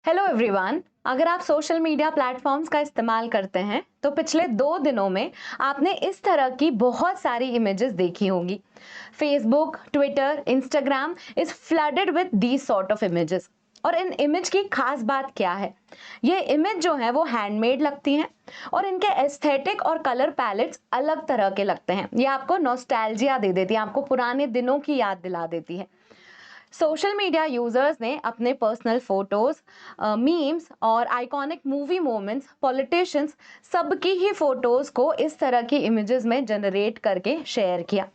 Hello everyone. अगर आप social media platforms का इस्तेमाल करते हैं तो पिछले 2 दिनों में आपने इस तरह की बहुत सारी इमेजेस देखी होंगी। Facebook, Twitter, Instagram is flooded with these sort of images. और इन इमेज की खास बात क्या है? ये इमेज जो है वो हैंडमेड लगती हैं और इनके एस्थेटिक और कलर पैलेट्स अलग तरह के लगते हैं। ये आपको नॉस्टैल्जिया दे देती है, आपको पुराने दिनों की याद दिला देती है। सोशल मीडिया यूजर्स ने अपने पर्सनल फोटोज, मीम्स और आइकॉनिक मूवी मोमेंट्स, पॉलिटिशियंस, सबकी ही फोटोज को इस तरह की इमेजेस में जनरेट करके शेयर किया।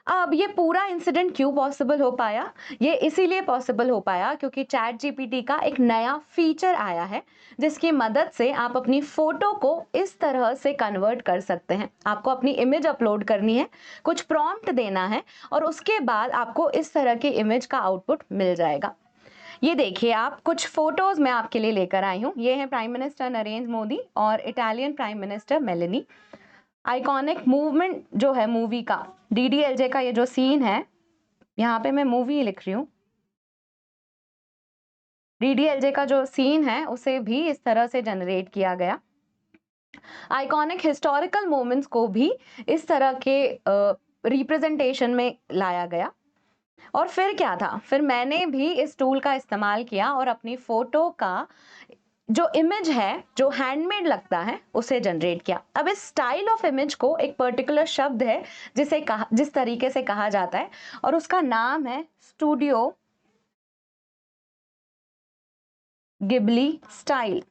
अब ये पूरा इंसिडेंट क्यों पॉसिबल हो पाया? ये इसीलिए पॉसिबल हो पाया क्योंकि चैट जीपीटी का एक नया फीचर आया है जिसकी मदद से आप अपनी फोटो को इस तरह से कन्वर्ट कर सकते हैं। आपको अपनी इमेज अपलोड करनी है, कुछ प्रॉम्प्ट देना है और उसके बाद आपको इस तरह की इमेज का आउटपुट मिल जाएगा। ये देखिए, आप कुछ फोटोज मैं आपके लिए लेकर आई हूँ। ये है प्राइम मिनिस्टर नरेंद्र मोदी और Italian prime minister Meloni. Iconic movement जो है मूवी का, डीडीएलजे का ये जो सीन है, यहाँ पे मैं मूवी लिख रही हूँ। डीडीएलजे का जो सीन है उसे भी इस तरह से जनरेट किया गया। आइकॉनिक हिस्टोरिकल मोमेंट्स को भी इस तरह के रिप्रेजेंटेशन में लाया गया। और फिर क्या था, फिर मैंने भी इस टूल का इस्तेमाल किया और अपनी फोटो का जो इमेज है, जो हैंडमेड लगता है, उसे जनरेट किया। अब इस स्टाइल ऑफ इमेज को एक पर्टिकुलर शब्द है जिस तरीके से कहा जाता है और उसका नाम है स्टूडियो गिबली स्टाइल।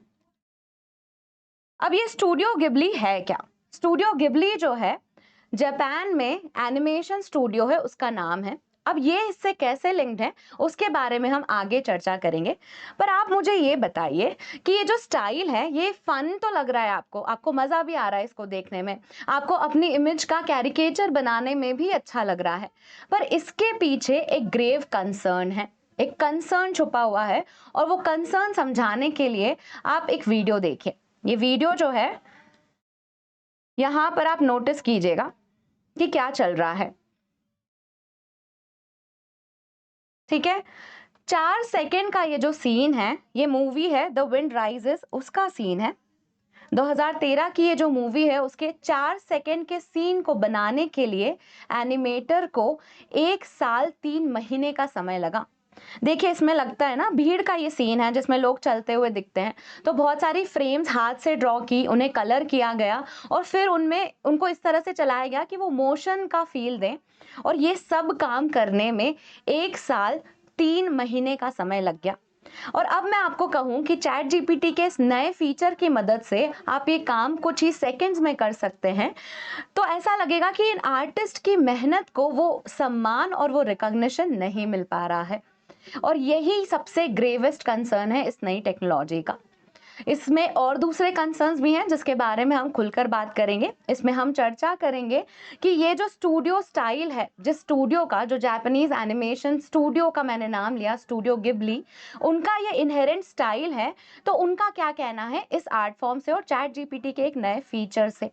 अब ये स्टूडियो गिबली है क्या? स्टूडियो गिबली जो है जापान में एनिमेशन स्टूडियो है, उसका नाम है। अब ये इससे कैसे लिंक्ड है उसके बारे में हम आगे चर्चा करेंगे। पर आप मुझे ये बताइए कि ये जो स्टाइल है ये फन तो लग रहा है आपको, आपको मजा भी आ रहा है इसको देखने में, आपको अपनी इमेज का कैरिकेचर बनाने में भी अच्छा लग रहा है। पर इसके पीछे एक ग्रेव कंसर्न है, एक कंसर्न छुपा हुआ है और वो कंसर्न समझाने के लिए आप एक वीडियो देखिए। ये वीडियो जो है, यहां पर आप नोटिस कीजिएगा कि क्या चल रहा है। ठीक है, 4 सेकेंड का ये जो सीन है, ये मूवी है द विंड राइजेस, उसका सीन है। 2013 की ये जो मूवी है उसके 4 सेकेंड के सीन को बनाने के लिए एनिमेटर को 1 साल 3 महीने का समय लगा। देखिए, इसमें लगता है ना, भीड़ का ये सीन है जिसमें लोग चलते हुए दिखते हैं, तो बहुत सारी फ्रेम्स हाथ से ड्रॉ की, उन्हें कलर किया गया और फिर उनमें उनको इस तरह से चलाया गया कि वो मोशन का फील दें। और ये सब काम करने में 1 साल 3 महीने का समय लग गया। और अब मैं आपको कहूं कि चैट जीपीटी के इस नए फीचर की मदद से आप ये काम कुछ ही सेकंड्स में कर सकते हैं, तो ऐसा लगेगा कि इन आर्टिस्ट की मेहनत को वो सम्मान और वो रिकॉग्निशन नहीं मिल पा रहा है। और यही सबसे ग्रेवेस्ट कंसर्न है इस नई टेक्नोलॉजी का। इसमें और दूसरे कंसर्न्स भी हैं जिसके बारे में हम खुलकर बात करेंगे। इसमें हम चर्चा करेंगे कि ये जो स्टूडियो स्टाइल है, जिस स्टूडियो का, जो जापानीज एनिमेशन स्टूडियो का मैंने नाम लिया स्टूडियो गिबली, उनका ये इनहेरेंट स्टाइल है, तो उनका क्या कहना है इस आर्ट फॉर्म से और चैट जीपीटी के एक नए फीचर से।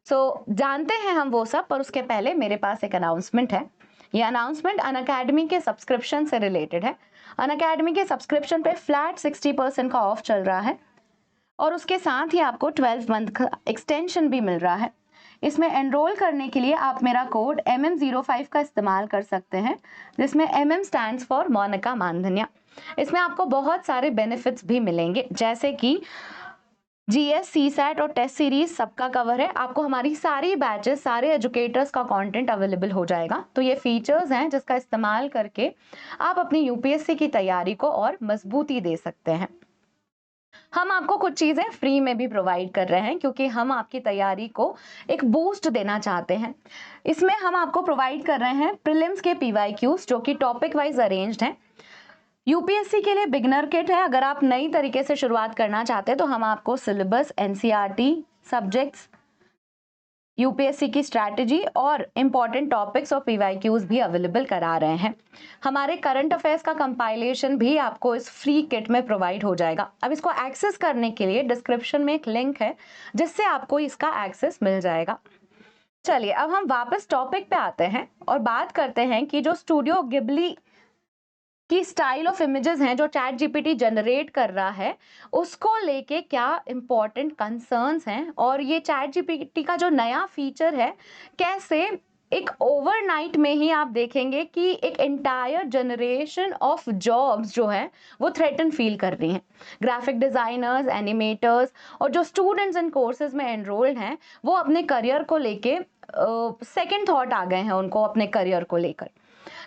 जानते हैं हम वो सब, पर उसके पहले मेरे पास एक अनाउंसमेंट है। ये अनाउंसमेंट अनअकैडमी के सब्सक्रिप्शन से रिलेटेड है। अनअकैडमी के सब्सक्रिप्शन पे फ्लैट 60% का ऑफ चल रहा है और उसके साथ ही आपको 12 मंथ का एक्सटेंशन भी मिल रहा है। इसमें एनरोल करने के लिए आप मेरा कोड MM05 का इस्तेमाल कर सकते हैं, जिसमें MM स्टैंड्स फॉर मोनिका मानधन्या। इसमें आपको बहुत सारे बेनिफिट्स भी मिलेंगे, जैसे कि जीएस, सीसैट और टेस्ट सीरीज सबका कवर है। आपको हमारी सारी बैचेस, सारे एजुकेटर्स का कंटेंट अवेलेबल हो जाएगा। तो ये फीचर्स हैं जिसका इस्तेमाल करके आप अपनी यूपीएससी की तैयारी को और मजबूती दे सकते हैं। हम आपको कुछ चीजें फ्री में भी प्रोवाइड कर रहे हैं क्योंकि हम आपकी तैयारी को एक बूस्ट देना चाहते हैं। इसमें हम आपको प्रोवाइड कर रहे हैं प्रीलिम्स के पीवाईक्यूज जो कि टॉपिक वाइज अरेंज्ड हैं। यूपीएससी के लिए बिगनर किट है। अगर आप नई तरीके से शुरुआत करना चाहते हैं तो हम आपको सिलेबस, एनसीईआरटी सब्जेक्ट्स, यूपीएससी की स्ट्रैटेजी और इंपॉर्टेंट टॉपिक्स और पीवाईक्यूज भी अवेलेबल करा रहे हैं। हमारे करंट अफेयर्स का कंपाइलेशन भी आपको इस फ्री किट में प्रोवाइड हो जाएगा। अब इसको एक्सेस करने के लिए डिस्क्रिप्शन में एक लिंक है जिससे आपको इसका एक्सेस मिल जाएगा। चलिए, अब हम वापस टॉपिक पे आते हैं और बात करते हैं कि जो स्टूडियो गिबली कि स्टाइल ऑफ इमेजेस हैं जो चैट जीपीटी जनरेट कर रहा है, उसको लेके क्या इम्पोर्टेंट कंसर्न्स हैं, और ये चैट जीपीटी का जो नया फीचर है कैसे एक ओवरनाइट में ही आप देखेंगे कि एक एंटायर जनरेशन ऑफ जॉब्स जो है वो थ्रेटन फील कर रही हैं। ग्राफिक डिज़ाइनर्स, एनिमेटर्स और जो स्टूडेंट्स इन कोर्सेज में एनरोल्ड हैं वो अपने करियर को लेके सेकंड थॉट आ गए हैं उनको अपने करियर को लेकर।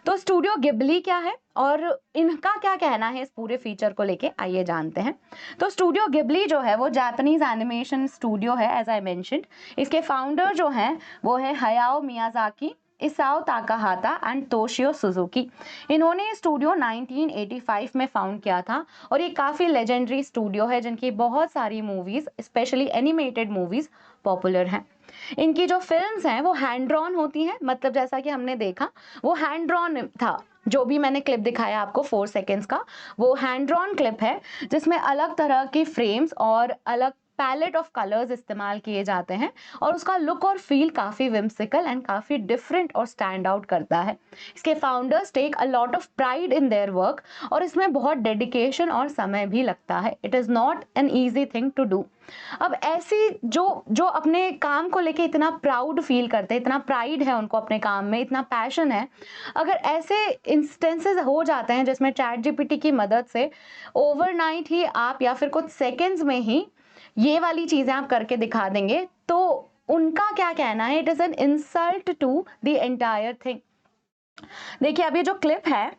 तो स्टूडियो गिबली क्या है और इनका क्या कहना है इस पूरे फीचर को लेके, आइए जानते हैं। तो स्टूडियो गिबली जो है वो जापानीज एनिमेशन स्टूडियो है एज आई मेंशन्ड। इसके फाउंडर जो हैं वो है Hayao Miyazaki, इसाओ ताकाहाता and Toshio Suzuki. इन्होंने स्टूडियो 1985 में फाउंड किया था और ये काफ़ी लेजेंडरी स्टूडियो है जिनकी बहुत सारी movies, specially animated movies popular हैं। इनकी जो फिल्म्स हैं वो हैंड ड्रॉन होती हैं, मतलब जैसा कि हमने देखा वो हैंड ड्रॉन था। जो भी मैंने क्लिप दिखाया आपको 4 सेकेंड्स का, वो हैंड ड्रॉन क्लिप है जिसमें अलग तरह की फ्रेम्स और अलग पैलेट ऑफ कलर्स इस्तेमाल किए जाते हैं और उसका लुक और फील काफ़ी विम्सिकल एंड काफ़ी डिफरेंट और स्टैंड आउट करता है। इसके founders take a lot of pride in their work और इसमें बहुत डेडिकेशन और समय भी लगता है। It is not an easy thing to do. अब ऐसी जो अपने काम को लेके इतना प्राउड फील करते हैं, इतना प्राइड है उनको अपने काम में, इतना पैशन है, अगर ऐसे इंस्टेंसेस हो जाते हैं जिसमें चैट जीपीटी की मदद से ओवरनाइट ही आप या फिर कुछ सेकेंड्स में ही ये वाली चीज़ें आप करके दिखा देंगे, तो उनका क्या कहना है, it is an insult to the entire thing. देखिए अब ये जो क्लिप है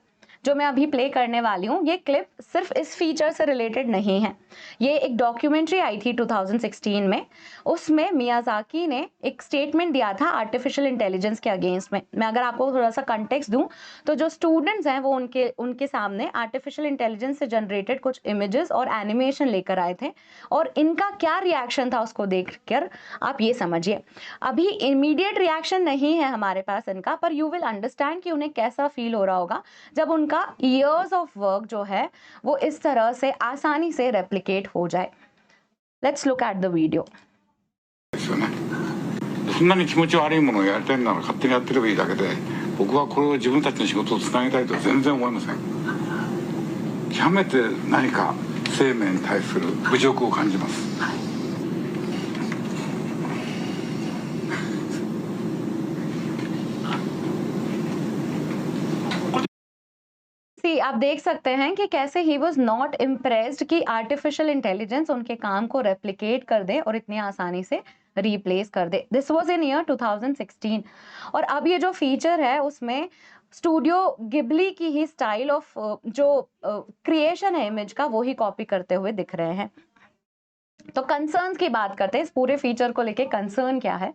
जो मैं अभी प्ले करने वाली हूँ, ये क्लिप सिर्फ इस फीचर से रिलेटेड नहीं है। ये एक डॉक्यूमेंट्री आई थी 2016 में, उसमें मियाजाकी ने एक स्टेटमेंट दिया था आर्टिफिशियल इंटेलिजेंस के अगेंस्ट में। मैं अगर आपको थोड़ा सा कंटेक्स्ट दूं तो जो स्टूडेंट्स हैं वो उनके सामने आर्टिफिशियल इंटेलिजेंस से जनरेटेड कुछ इमेजेस और एनिमेशन लेकर आए थे और इनका क्या रिएक्शन था उसको देखकर आप ये समझिए। अभी इमीडिएट रिएक्शन नहीं है हमारे पास इनका, पर यू विल अंडरस्टैंड कि उन्हें कैसा फील हो रहा होगा जब उनका ईयर्स ऑफ वर्क जो है वो इस तरह से आसानी से रेप्लिकेट हो जाए। Let's look at the video. そんなに気持ち悪いものをやりたいなら勝手にやってればいいだけで、僕はこれを自分たちの仕事をつなげたいとは全然思いません。極めて何か生命に対する侮辱を感じます。आप देख सकते हैं कि कैसे ही वॉज नॉट इम्प्रेस्ड कि आर्टिफिशियल इंटेलिजेंस उनके काम को रेप्लिकेट कर दे और इतनी आसानी से रिप्लेस कर दे। दिस वाज इन ईयर 2016 और अब ये जो फीचर है उसमें स्टूडियो गिबली की ही स्टाइल ऑफ जो क्रिएशन है इमेज का वो ही कॉपी करते हुए दिख रहे हैं। तो कंसर्न्स की बात करते हैं, इस पूरे फीचर को लेके कंसर्न क्या है।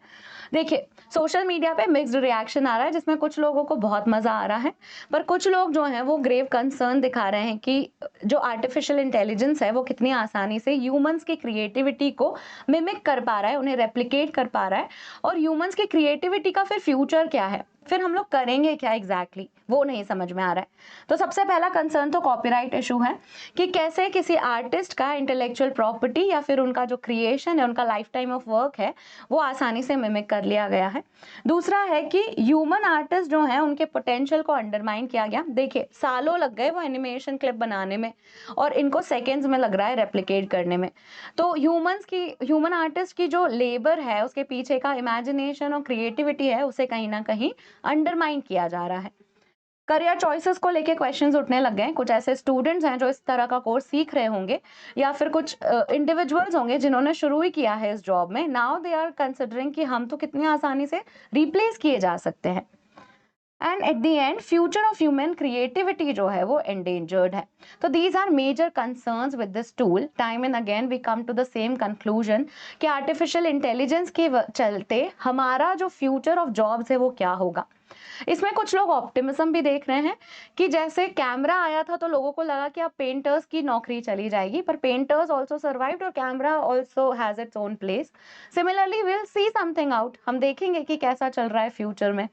देखिए सोशल मीडिया पे मिक्स्ड रिएक्शन आ रहा है जिसमें कुछ लोगों को बहुत मज़ा आ रहा है, पर कुछ लोग जो हैं वो ग्रेव कंसर्न दिखा रहे हैं कि जो आर्टिफिशियल इंटेलिजेंस है वो कितनी आसानी से ह्यूमंस की क्रिएटिविटी को मिमिक कर पा रहा है, उन्हें रेप्लिकेट कर पा रहा है, और ह्यूमंस की क्रिएटिविटी का फिर फ्यूचर क्या है, फिर हम लोग करेंगे क्या एग्जैक्टली वो नहीं समझ में आ रहा है। तो सबसे पहला कंसर्न तो कॉपीराइट इशू है कि कैसे किसी आर्टिस्ट का इंटेलेक्चुअल प्रॉपर्टी या फिर उनका जो क्रिएशन है, उनका लाइफ टाइम ऑफ वर्क है, वो आसानी से मिमिक कर लिया गया है। दूसरा है कि ह्यूमन आर्टिस्ट जो हैं उनके पोटेंशियल को अंडरमाइन किया गया। देखिए सालों लग गए वो एनिमेशन क्लिप बनाने में और इनको सेकेंड्स में लग रहा है रेप्लिकेट करने में। तो ह्यूमन आर्टिस्ट की जो लेबर है, उसके पीछे का इमेजिनेशन और क्रिएटिविटी है, उसे कहीं ना कहीं अंडरमाइन किया जा रहा है। करियर चॉइसेस को लेके क्वेश्चंस उठने लग गए हैं। कुछ ऐसे स्टूडेंट्स हैं जो इस तरह का कोर्स सीख रहे होंगे या फिर कुछ इंडिविजुअल्स होंगे जिन्होंने शुरू ही किया है इस जॉब में। नाउ दे आर कंसिडरिंग कि हम तो कितनी आसानी से रिप्लेस किए जा सकते हैं, and at the end future of human creativity जो है वो एंडेंजर्ड है। तो these are major concerns with this tool. Time and again we come to the same conclusion कि आर्टिफिशियल इंटेलिजेंस के चलते हमारा जो फ्यूचर ऑफ जॉब्स है वो क्या होगा। इसमें कुछ लोग ऑप्टिमिज्म भी देख रहे हैं कि जैसे कैमरा आया था तो लोगों को लगा कि अब पेंटर्स की नौकरी चली जाएगी, पर पेंटर्स ऑल्सो सर्वाइव्ड और camera also has its own place. Similarly will see something out, हम देखेंगे कि कैसा चल रहा है फ्यूचर में।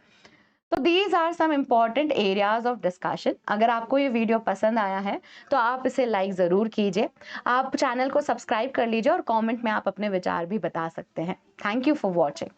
तो these are some important areas of discussion. अगर आपको ये वीडियो पसंद आया है तो आप इसे लाइक ज़रूर कीजिए, आप चैनल को सब्सक्राइब कर लीजिए और कमेंट में आप अपने विचार भी बता सकते हैं। Thank you for watching.